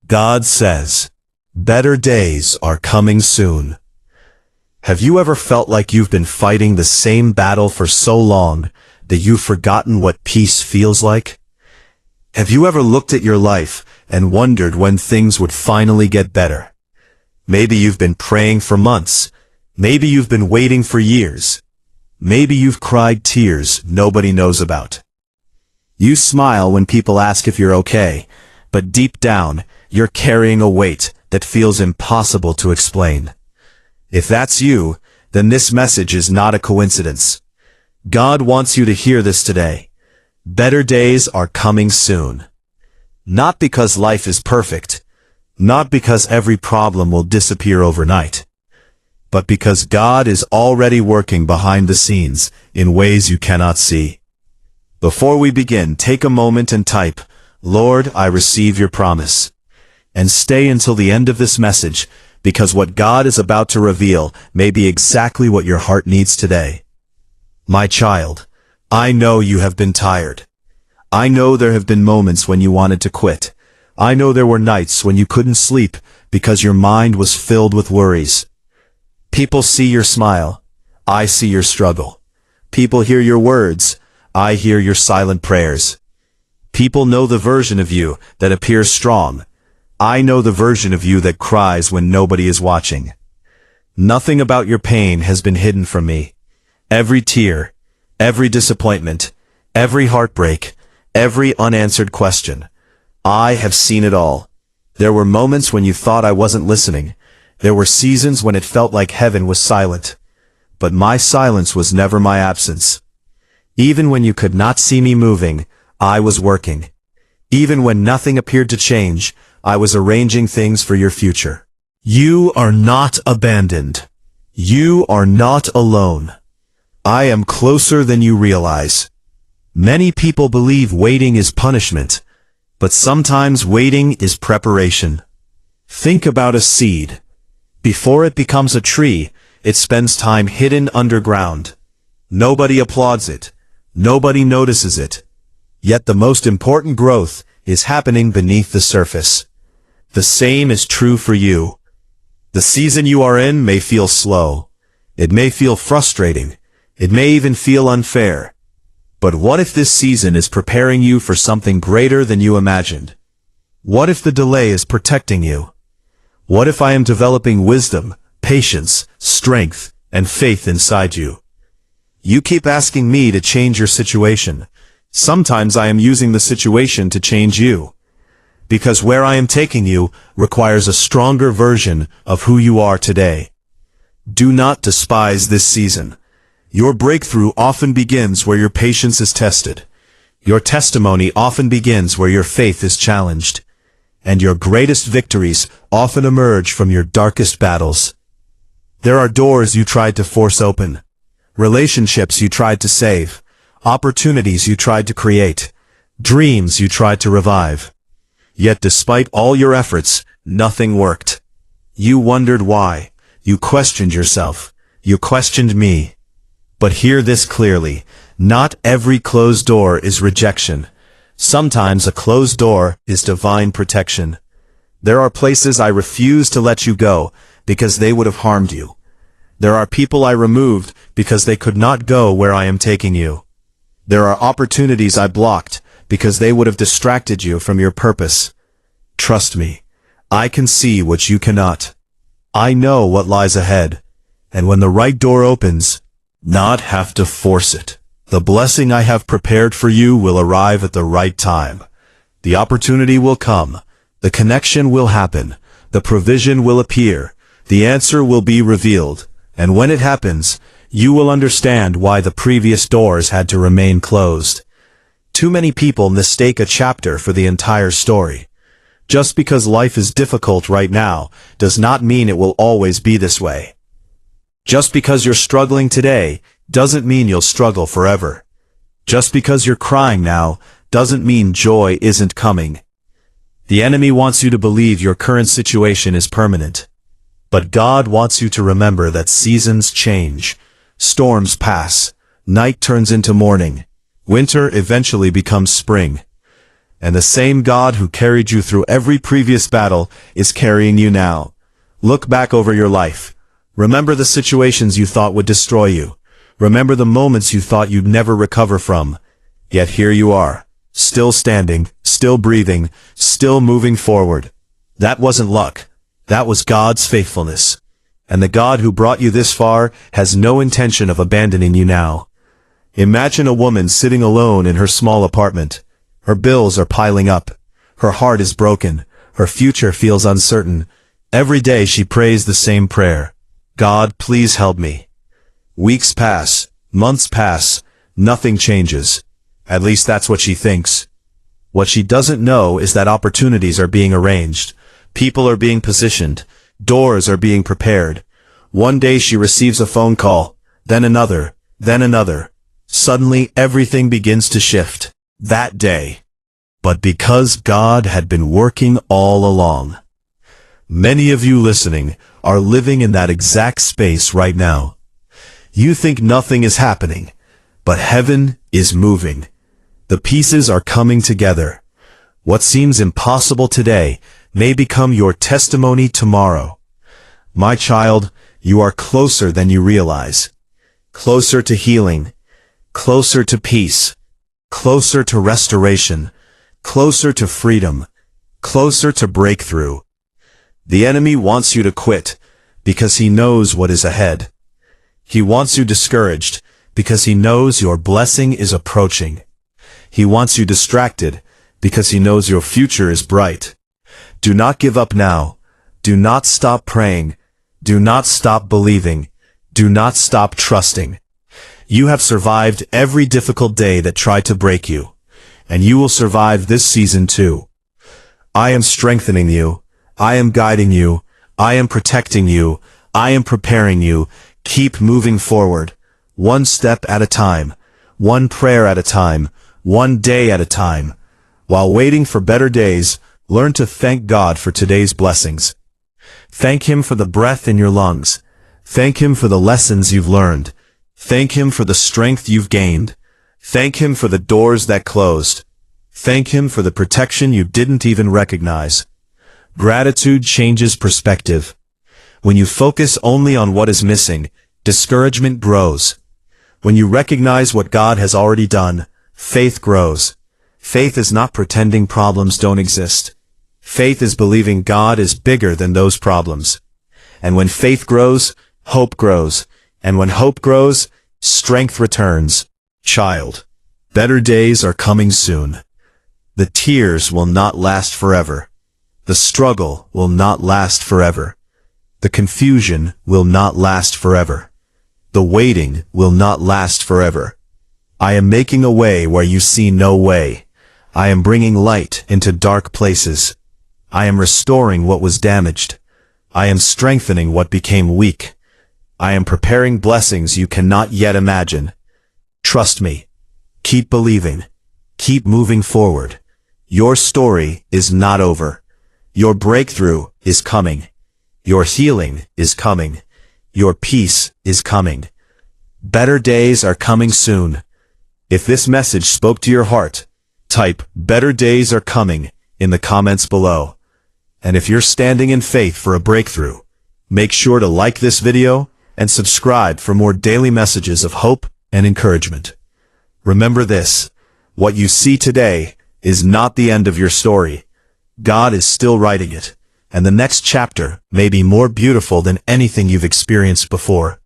God says, better days are coming soon. Have you ever felt like you've been fighting the same battle for so long that you've forgotten what peace feels like? Have you ever looked at your life and wondered when things would finally get better? Maybe you've been praying for months. Maybe you've been waiting for years. Maybe you've cried tears nobody knows about. You smile when people ask if you're okay, but deep down, you're carrying a weight that feels impossible to explain. If that's you, then this message is not a coincidence. God wants you to hear this today. Better days are coming soon. Not because life is perfect, not because every problem will disappear overnight, but because God is already working behind the scenes in ways you cannot see. Before we begin, take a moment and type, Lord, I receive your promise. And stay until the end of this message, because what God is about to reveal may be exactly what your heart needs today. My child, I know you have been tired. I know there have been moments when you wanted to quit. I know there were nights when you couldn't sleep because your mind was filled with worries. People see your smile. I see your struggle. People hear your words. I hear your silent prayers. People know the version of you that appears strong. I know the version of you that cries when nobody is watching. Nothing about your pain has been hidden from me. Every tear, every disappointment, every heartbreak, every unanswered question. I have seen it all. There were moments when you thought I wasn't listening. There were seasons when it felt like heaven was silent. But my silence was never my absence. Even when you could not see me moving, I was working. Even when nothing appeared to change, I was arranging things for your future. You are not abandoned. You are not alone. I am closer than you realize. Many people believe waiting is punishment, but sometimes waiting is preparation. Think about a seed. Before it becomes a tree, it spends time hidden underground. Nobody applauds it. Nobody notices it. Yet the most important growth is happening beneath the surface. The same is true for you. The season you are in may feel slow. It may feel frustrating. It may even feel unfair. But what if this season is preparing you for something greater than you imagined? What if the delay is protecting you? What if I am developing wisdom, patience, strength, and faith inside you? You keep asking me to change your situation. Sometimes I am using the situation to change you. Because where I am taking you requires a stronger version of who you are today. Do not despise this season. Your breakthrough often begins where your patience is tested. Your testimony often begins where your faith is challenged. And your greatest victories often emerge from your darkest battles. There are doors you tried to force open, relationships you tried to save, opportunities you tried to create, dreams you tried to revive. Yet despite all your efforts, nothing worked. You wondered why. You questioned yourself. You questioned me. But hear this clearly. Not every closed door is rejection. Sometimes a closed door is divine protection. There are places I refuse to let you go because they would have harmed you. There are people I removed because they could not go where I am taking you. There are opportunities I blocked because they would have distracted you from your purpose. Trust me, I can see what you cannot. I know what lies ahead, and when the right door opens, not have to force it. The blessing I have prepared for you will arrive at the right time. The opportunity will come, the connection will happen, the provision will appear, the answer will be revealed, and when it happens, you will understand why the previous doors had to remain closed. Too many people mistake a chapter for the entire story. Just because life is difficult right now does not mean it will always be this way. Just because you're struggling today doesn't mean you'll struggle forever. Just because you're crying now doesn't mean joy isn't coming. The enemy wants you to believe your current situation is permanent. But God wants you to remember that seasons change, storms pass, night turns into morning, winter eventually becomes spring. And the same God who carried you through every previous battle is carrying you now. Look back over your life. Remember the situations you thought would destroy you. Remember the moments you thought you'd never recover from. Yet here you are, still standing, still breathing, still moving forward. That wasn't luck. That was God's faithfulness. And the God who brought you this far has no intention of abandoning you now. Imagine a woman sitting alone in her small apartment. Her bills are piling up. Her heart is broken. Her future feels uncertain. Every day she prays the same prayer. God, please help me. Weeks pass. Months pass. Nothing changes. At least that's what she thinks. What she doesn't know is that opportunities are being arranged. People are being positioned. Doors are being prepared. One day she receives a phone call. Then another. Then another. Suddenly everything begins to shift. That day. But because God had been working all along. Many of you listening are living in that exact space right now. You think nothing is happening, but heaven is moving. The pieces are coming together. What seems impossible today may become your testimony tomorrow. My child, you are closer than you realize. Closer to healing. Closer to peace. Closer to restoration. Closer to freedom. Closer to breakthrough. The enemy wants you to quit because he knows what is ahead. He wants you discouraged because he knows your blessing is approaching. He wants you distracted because he knows your future is bright. Do not give up now. Do not stop praying. Do not stop believing. Do not stop trusting. You have survived every difficult day that tried to break you, and you will survive this season too. I am strengthening you. I am guiding you. I am protecting you. I am preparing you. Keep moving forward. One step at a time. One prayer at a time. One day at a time. While waiting for better days, learn to thank God for today's blessings. Thank Him for the breath in your lungs. Thank Him for the lessons you've learned. Thank Him for the strength you've gained. Thank Him for the doors that closed. Thank Him for the protection you didn't even recognize. Gratitude changes perspective. When you focus only on what is missing, discouragement grows. When you recognize what God has already done, faith grows. Faith is not pretending problems don't exist. Faith is believing God is bigger than those problems. And when faith grows, hope grows. And when hope grows, strength returns. Child, better days are coming soon. The tears will not last forever. The struggle will not last forever. The confusion will not last forever. The waiting will not last forever. I am making a way where you see no way. I am bringing light into dark places. I am restoring what was damaged. I am strengthening what became weak. I am preparing blessings you cannot yet imagine. Trust me. Keep believing. Keep moving forward. Your story is not over. Your breakthrough is coming. Your healing is coming. Your peace is coming. Better days are coming soon. If this message spoke to your heart, type "Better days are coming" in the comments below. And if you're standing in faith for a breakthrough, make sure to like this video and subscribe for more daily messages of hope and encouragement. Remember this, what you see today is not the end of your story. God is still writing it, and the next chapter may be more beautiful than anything you've experienced before.